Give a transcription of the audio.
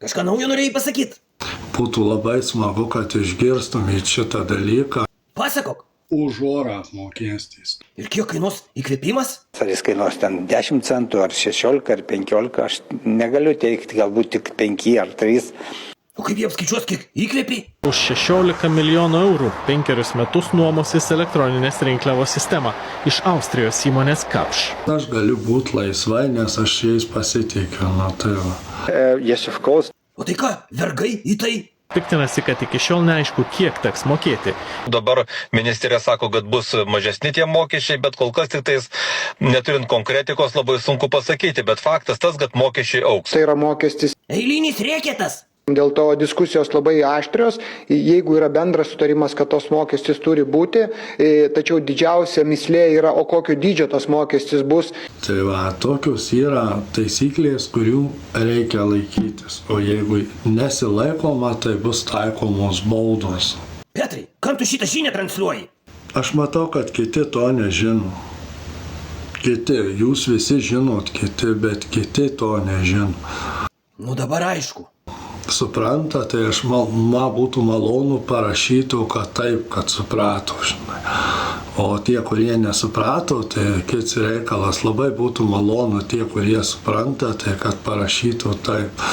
Kažką naujo norėjai pasakyti? Būtų labai smagu, kad išgirstumėt šitą dalyką. Pasakok. Už orą apmokestys. Ir kiek kainuos įkvėpimas? Ar jis kainuos ten 10 centų, ar 16, ar 15, aš negaliu teikti, galbūt tik 5 ar 3. O kaip jie apskaičiuos, kiek įkvėpi? Už 16 milijonų eurų 5 metus nuomosis elektroninės rinkliavos sistemą iš Austrijos įmonės Kapš. Aš galiu būti laisvai, nes aš jais pasitikiu. Tai va. Yes, of course. O tai ką, vergai į tai? Piktinasi, kad iki šiol neaišku, kiek teks mokėti. Dabar ministerija sako, kad bus mažesni tie mokesčiai, bet kol kas tik tais, neturint konkretikos, labai sunku pasakyti, bet faktas tas, kad mokesčiai augs. Tai yra mokestis. Eilinis rėketas. Dėl to diskusijos labai aštrios, jeigu yra bendras sutarimas, kad tos mokestis turi būti, tačiau didžiausia mislė yra, o kokio dydžio tas mokestis bus. Tai va, tokios yra taisyklės, kurių reikia laikytis. O jeigu nesilaikoma, tai bus taikomos baudos. Petrai, kam tu šitą žinią transliuoji? Aš matau, kad kiti to nežino. Kiti, jūs visi žinot kiti, bet kiti to nežino. Nu dabar aišku. Suprantate, man būtų malonu parašytų, kad taip, kad suprato, žinai. O tie, kurie nesuprato, tai kits reikalas, labai būtų malonu tie, kurie supranta, tai kad parašytų taip.